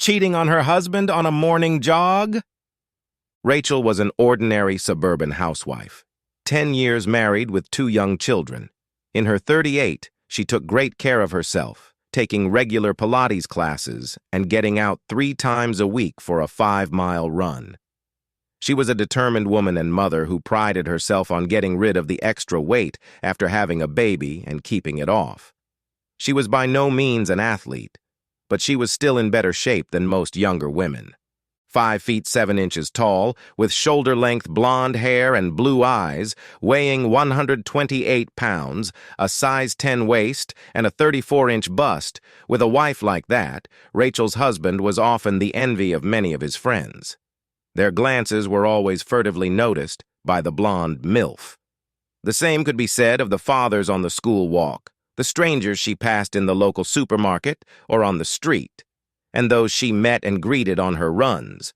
Cheating on her husband on a morning jog? Rachel was an ordinary suburban housewife, 10 years married with 2 young children. In her 38, she took great care of herself, taking regular Pilates classes and getting out 3 times a week for a 5-mile run. She was a determined woman and mother who prided herself on getting rid of the extra weight after having a baby and keeping it off. She was by no means an athlete, but she was still in better shape than most younger women. 5 feet 7 inches tall, with shoulder-length blonde hair and blue eyes, weighing 128 pounds, a size 10 waist, and a 34-inch bust. With a wife like that, Rachel's husband was often the envy of many of his friends. Their glances were always furtively noticed by the blonde MILF. The same could be said of the fathers on the school walk, the strangers she passed in the local supermarket or on the street, and those she met and greeted on her runs.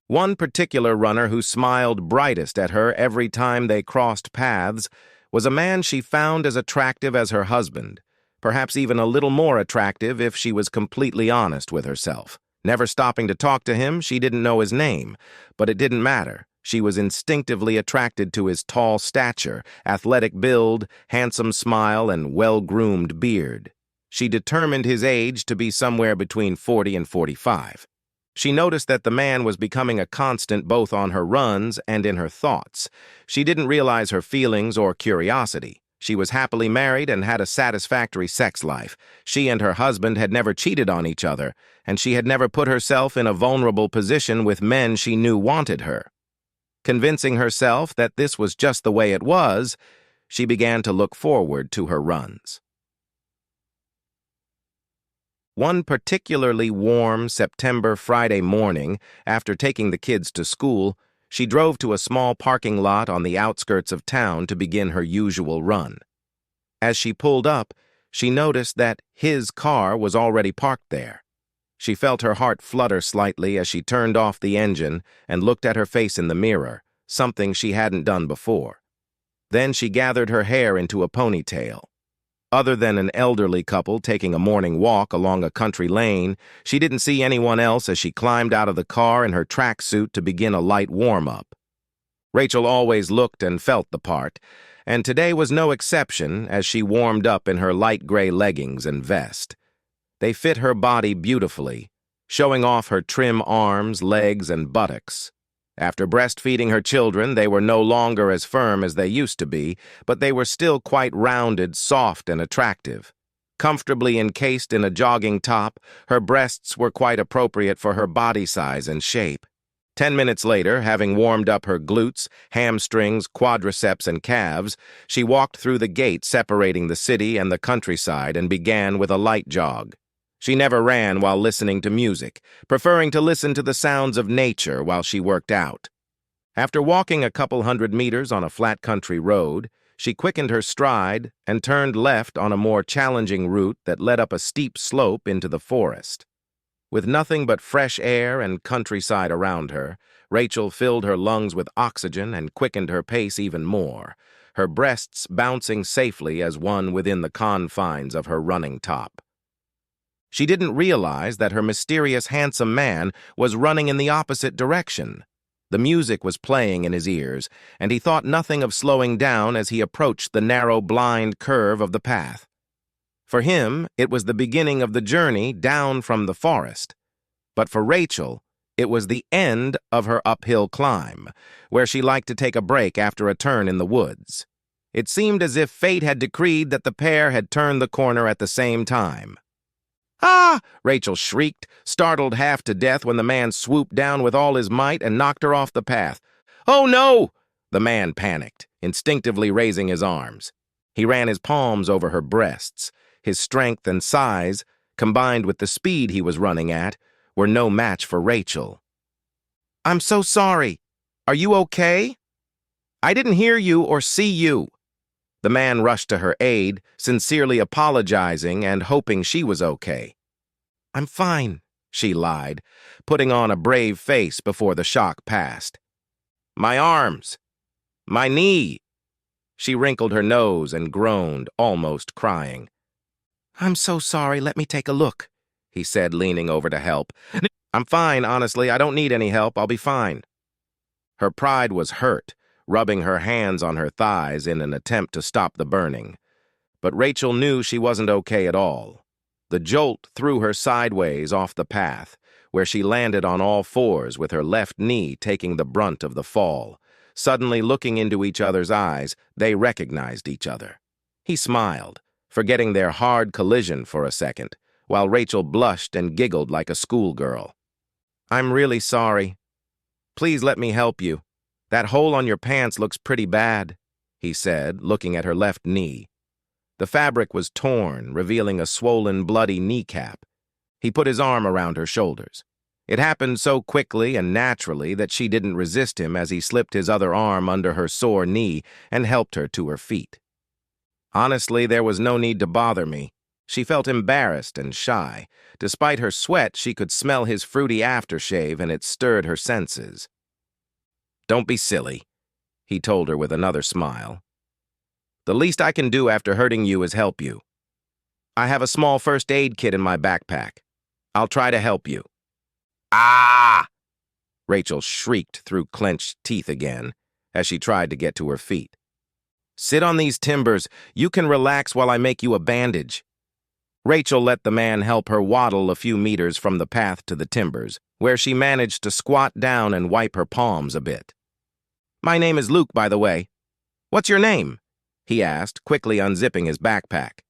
One particular runner who smiled brightest at her every time they crossed paths was a man she found as attractive as her husband, perhaps even a little more attractive if she was completely honest with herself. Never stopping to talk to him, she didn't know his name, but it didn't matter. She was instinctively attracted to his tall stature, athletic build, handsome smile, and well-groomed beard. She determined his age to be somewhere between 40 and 45. She noticed that the man was becoming a constant both on her runs and in her thoughts. She didn't realize her feelings or curiosity. She was happily married and had a satisfactory sex life. She and her husband had never cheated on each other, and she had never put herself in a vulnerable position with men she knew wanted her. Convincing herself that this was just the way it was, she began to look forward to her runs. One particularly warm September Friday morning, after taking the kids to school, she drove to a small parking lot on the outskirts of town to begin her usual run. As she pulled up, she noticed that his car was already parked there. She felt her heart flutter slightly as she turned off the engine and looked at her face in the mirror, something she hadn't done before. Then she gathered her hair into a ponytail. Other than an elderly couple taking a morning walk along a country lane, she didn't see anyone else as she climbed out of the car in her tracksuit to begin a light warm-up. Rachel always looked and felt the part, and today was no exception as she warmed up in her light gray leggings and vest. They fit her body beautifully, showing off her trim arms, legs, and buttocks. After breastfeeding her children, they were no longer as firm as they used to be, but they were still quite rounded, soft, and attractive. Comfortably encased in a jogging top, her breasts were quite appropriate for her body size and shape. 10 minutes later, having warmed up her glutes, hamstrings, quadriceps, and calves, she walked through the gate separating the city and the countryside and began with a light jog. She never ran while listening to music, preferring to listen to the sounds of nature while she worked out. After walking a couple hundred meters on a flat country road, she quickened her stride and turned left on a more challenging route that led up a steep slope into the forest. With nothing but fresh air and countryside around her, Rachel filled her lungs with oxygen and quickened her pace even more, her breasts bouncing safely as one within the confines of her running top. She didn't realize that her mysterious handsome man was running in the opposite direction. The music was playing in his ears, and he thought nothing of slowing down as he approached the narrow, blind curve of the path. For him, it was the beginning of the journey down from the forest. But for Rachel, it was the end of her uphill climb, where she liked to take a break after a turn in the woods. It seemed as if fate had decreed that the pair had turned the corner at the same time. "Ah!" Rachel shrieked, startled half to death when the man swooped down with all his might and knocked her off the path. "Oh, no!" The man panicked, instinctively raising his arms. He ran his palms over her breasts. His strength and size, combined with the speed he was running at, were no match for Rachel. "I'm so sorry. Are you okay?" "I didn't hear you or see you." The man rushed to her aid, sincerely apologizing and hoping she was okay. "I'm fine," she lied, putting on a brave face before the shock passed. "My arms! My knee!" She wrinkled her nose and groaned, almost crying. "I'm so sorry. Let me take a look." he said, leaning over to help. I'm fine, honestly. I don't need any help. I'll be fine. Her pride was hurt, rubbing her hands on her thighs in an attempt to stop the burning. But Rachel knew she wasn't okay at all. The jolt threw her sideways off the path, where she landed on all fours with her left knee taking the brunt of the fall. Suddenly looking into each other's eyes, they recognized each other. He smiled, forgetting their hard collision for a second, while Rachel blushed and giggled like a schoolgirl. I'm really sorry. Please let me help you. That hole on your pants looks pretty bad, he said, looking at her left knee. The fabric was torn, revealing a swollen, bloody kneecap. He put his arm around her shoulders. It happened so quickly and naturally that she didn't resist him as he slipped his other arm under her sore knee and helped her to her feet. Honestly, there was no need to bother me. She felt embarrassed and shy. Despite her sweat, she could smell his fruity aftershave, and it stirred her senses. Don't be silly, he told her with another smile. The least I can do after hurting you is help you. I have a small first aid kit in my backpack. I'll try to help you. Ah! Rachel shrieked through clenched teeth again as she tried to get to her feet. Sit on these timbers. You can relax while I make you a bandage. Rachel let the man help her waddle a few meters from the path to the timbers, where she managed to squat down and wipe her palms a bit. My name is Luke, by the way. What's your name? He asked, quickly unzipping his backpack.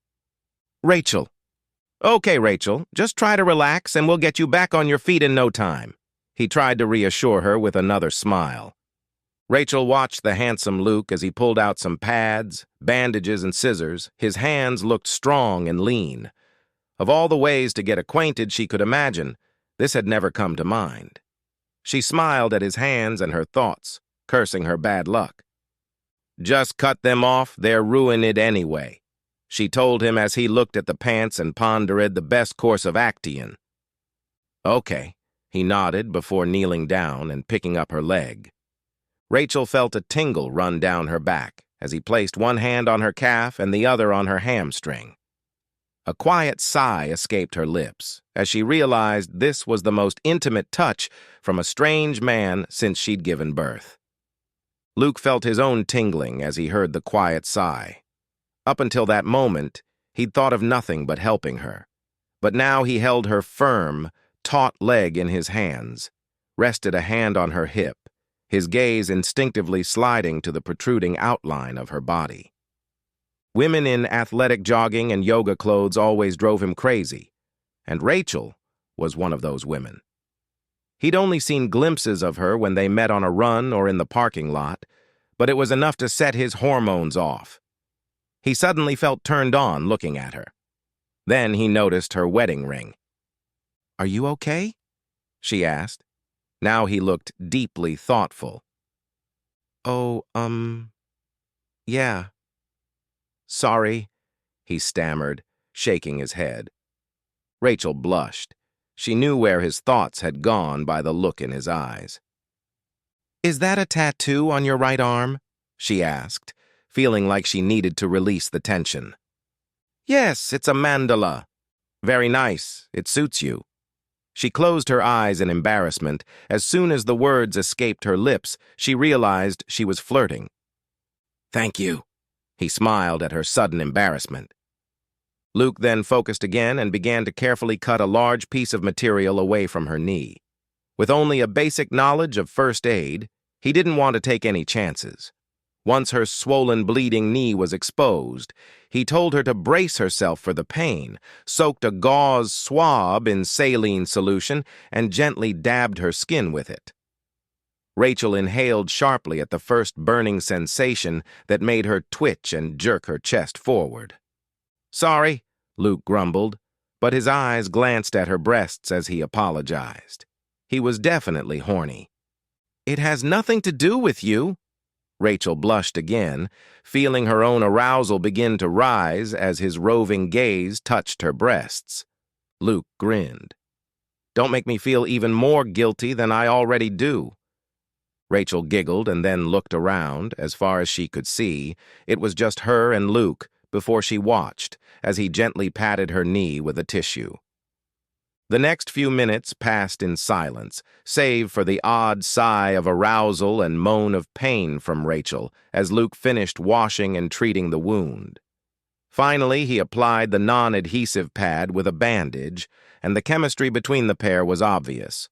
Rachel. Okay, Rachel, just try to relax and we'll get you back on your feet in no time. He tried to reassure her with another smile. Rachel watched the handsome Luke as he pulled out some pads, bandages, and scissors. His hands looked strong and lean. Of all the ways to get acquainted she could imagine, this had never come to mind. She smiled at his hands and her thoughts, cursing her bad luck. Just cut them off, they're ruined anyway, she told him as he looked at the pants and pondered the best course of action. Okay, he nodded before kneeling down and picking up her leg. Rachel felt a tingle run down her back as he placed one hand on her calf and the other on her hamstring. A quiet sigh escaped her lips as she realized this was the most intimate touch from a strange man since she'd given birth. Luke felt his own tingling as he heard the quiet sigh. Up until that moment, he'd thought of nothing but helping her. But now he held her firm, taut leg in his hands, rested a hand on her hip, his gaze instinctively sliding to the protruding outline of her body. Women in athletic jogging and yoga clothes always drove him crazy, and Rachel was one of those women. He'd only seen glimpses of her when they met on a run or in the parking lot, but it was enough to set his hormones off. He suddenly felt turned on looking at her. Then he noticed her wedding ring. Are you okay? She asked. Now he looked deeply thoughtful. Oh, yeah. Sorry, he stammered, shaking his head. Rachel blushed. She knew where his thoughts had gone by the look in his eyes. Is that a tattoo on your right arm? She asked, feeling like she needed to release the tension. Yes, it's a mandala. Very nice. It suits you. She closed her eyes in embarrassment. As soon as the words escaped her lips, she realized she was flirting. Thank you. He smiled at her sudden embarrassment. Luke then focused again and began to carefully cut a large piece of material away from her knee. With only a basic knowledge of first aid, he didn't want to take any chances. Once her swollen, bleeding knee was exposed, he told her to brace herself for the pain, soaked a gauze swab in saline solution, and gently dabbed her skin with it. Rachel inhaled sharply at the first burning sensation that made her twitch and jerk her chest forward. Sorry, Luke grumbled, but his eyes glanced at her breasts as he apologized. He was definitely horny. It has nothing to do with you. Rachel blushed again, feeling her own arousal begin to rise as his roving gaze touched her breasts. Luke grinned. Don't make me feel even more guilty than I already do. Rachel giggled and then looked around. As far as she could see, it was just her and Luke before she watched as he gently patted her knee with a tissue. The next few minutes passed in silence, save for the odd sigh of arousal and moan of pain from Rachel as Luke finished washing and treating the wound. Finally, he applied the non-adhesive pad with a bandage, and the chemistry between the pair was obvious.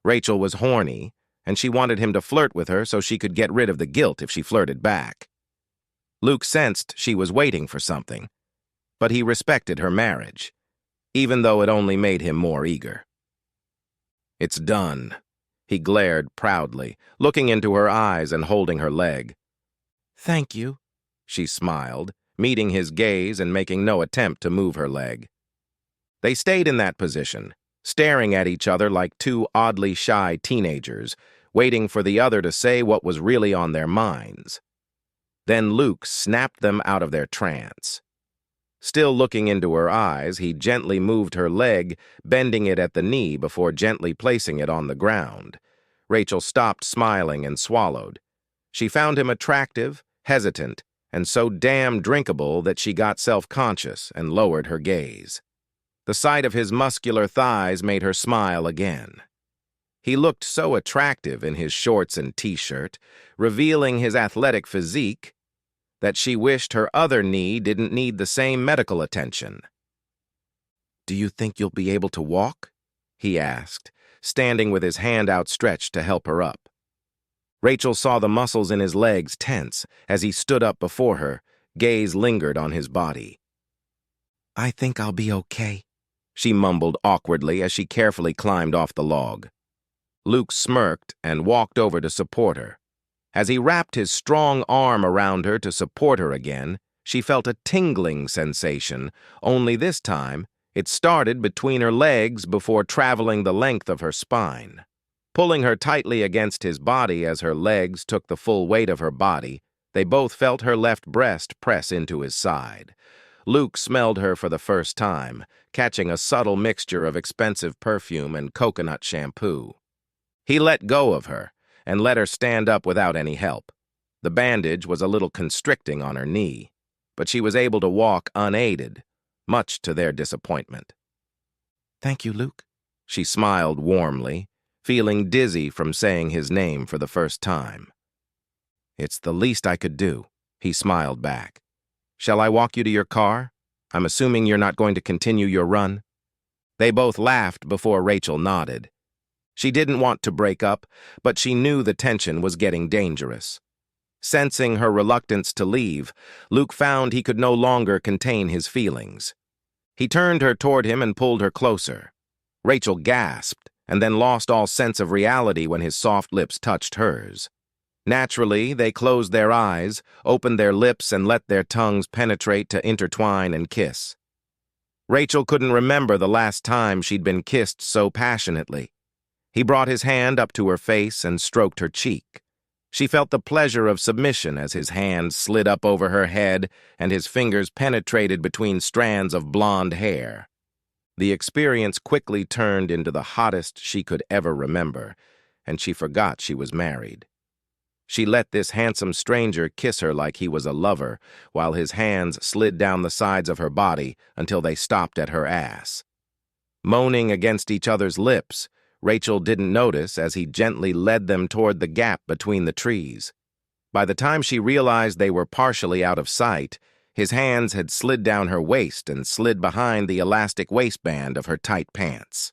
Rachel was horny, and she wanted him to flirt with her so she could get rid of the guilt if she flirted back. Luke sensed she was waiting for something, but he respected her marriage, even though it only made him more eager. "It's done," he glared proudly, looking into her eyes and holding her leg. "Thank you," she smiled, meeting his gaze and making no attempt to move her leg. They stayed in that position, staring at each other like two oddly shy teenagers, waiting for the other to say what was really on their minds. Then Luke snapped them out of their trance. Still looking into her eyes, he gently moved her leg, bending it at the knee before gently placing it on the ground. Rachel stopped smiling and swallowed. She found him attractive, hesitant, and so damn drinkable that she got self-conscious and lowered her gaze. The sight of his muscular thighs made her smile again. He looked so attractive in his shorts and t-shirt, revealing his athletic physique, that she wished her other knee didn't need the same medical attention. "Do you think you'll be able to walk?" he asked, standing with his hand outstretched to help her up. Rachel saw the muscles in his legs tense as he stood up before her, gaze lingered on his body. "I think I'll be okay," she mumbled awkwardly as she carefully climbed off the log. Luke smirked and walked over to support her. As he wrapped his strong arm around her to support her again, she felt a tingling sensation, only this time it started between her legs before traveling the length of her spine. Pulling her tightly against his body as her legs took the full weight of her body, they both felt her left breast press into his side. Luke smelled her for the first time, catching a subtle mixture of expensive perfume and coconut shampoo. He let go of her and let her stand up without any help. The bandage was a little constricting on her knee, but she was able to walk unaided, much to their disappointment. "Thank you, Luke," she smiled warmly, feeling dizzy from saying his name for the first time. "It's the least I could do," he smiled back. "Shall I walk you to your car? I'm assuming you're not going to continue your run?" They both laughed before Rachel nodded. She didn't want to break up, but she knew the tension was getting dangerous. Sensing her reluctance to leave, Luke found he could no longer contain his feelings. He turned her toward him and pulled her closer. Rachel gasped and then lost all sense of reality when his soft lips touched hers. Naturally, they closed their eyes, opened their lips, and let their tongues penetrate to intertwine and kiss. Rachel couldn't remember the last time she'd been kissed so passionately. He brought his hand up to her face and stroked her cheek. She felt the pleasure of submission as his hand slid up over her head and his fingers penetrated between strands of blonde hair. The experience quickly turned into the hottest she could ever remember, and she forgot she was married. She let this handsome stranger kiss her like he was a lover, while his hands slid down the sides of her body until they stopped at her ass. Moaning against each other's lips, Rachel didn't notice as he gently led them toward the gap between the trees. By the time she realized they were partially out of sight, his hands had slid down her waist and slid behind the elastic waistband of her tight pants.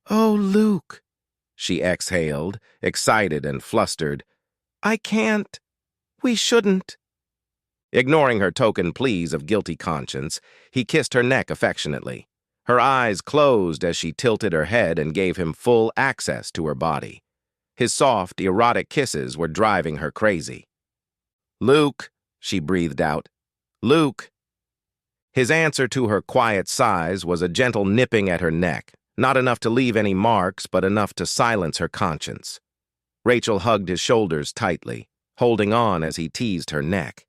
"Oh, Luke," she exhaled, excited and flustered. "I can't. We shouldn't." Ignoring her token pleas of guilty conscience, he kissed her neck affectionately. Her eyes closed as she tilted her head and gave him full access to her body. His soft, erotic kisses were driving her crazy. "Luke," she breathed out. "Luke." His answer to her quiet sighs was a gentle nipping at her neck, not enough to leave any marks, but enough to silence her conscience. Rachel hugged his shoulders tightly, holding on as he teased her neck.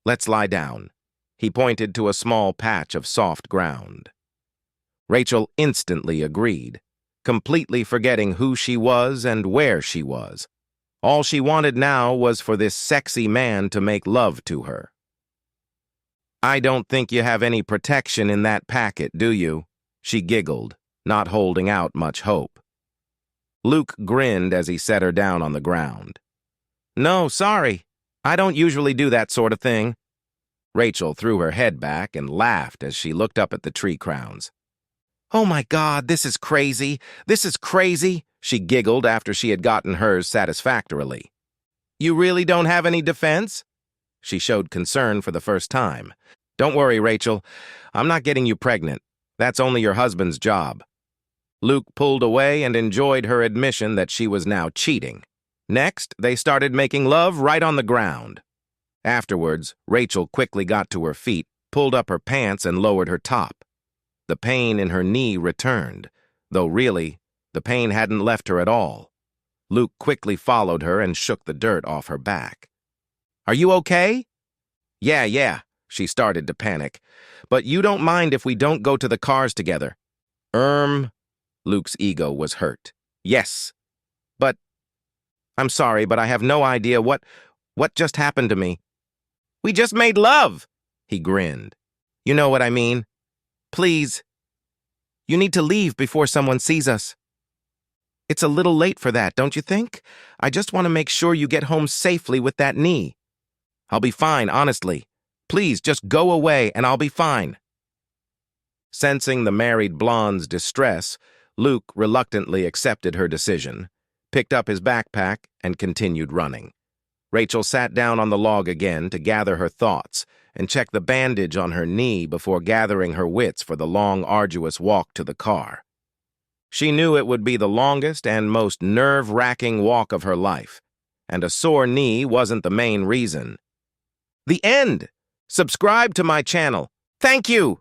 "Let's lie down." He pointed to a small patch of soft ground. Rachel instantly agreed, completely forgetting who she was and where she was. All she wanted now was for this sexy man to make love to her. "I don't think you have any protection in that packet, do you?" She giggled, not holding out much hope. Luke grinned as he set her down on the ground. "No, sorry. I don't usually do that sort of thing." Rachel threw her head back and laughed as she looked up at the tree crowns. "Oh my God, this is crazy. This is crazy," she giggled after she had gotten hers satisfactorily. "You really don't have any defense?" She showed concern for the first time. "Don't worry, Rachel. I'm not getting you pregnant. That's only your husband's job." Luke pulled away and enjoyed her admission that she was now cheating. Next, they started making love right on the ground. Afterwards, Rachel quickly got to her feet, pulled up her pants, and lowered her top. The pain in her knee returned, though really, the pain hadn't left her at all. Luke quickly followed her and shook the dirt off her back. "Are you okay?" Yeah, she started to panic. "But you don't mind if we don't go to the cars together?" Luke's ego was hurt. "Yes. But, I'm sorry, but I have no idea what just happened to me." "We just made love," he grinned. "You know what I mean. Please. You need to leave before someone sees us." "It's a little late for that, don't you think? I just want to make sure you get home safely with that knee." "I'll be fine, honestly. Please, just go away and I'll be fine." Sensing the married blonde's distress, Luke reluctantly accepted her decision, picked up his backpack, and continued running. Rachel sat down on the log again to gather her thoughts and check the bandage on her knee before gathering her wits for the long, arduous walk to the car. She knew it would be the longest and most nerve-wracking walk of her life, and a sore knee wasn't the main reason. The end! Subscribe to my channel. Thank you!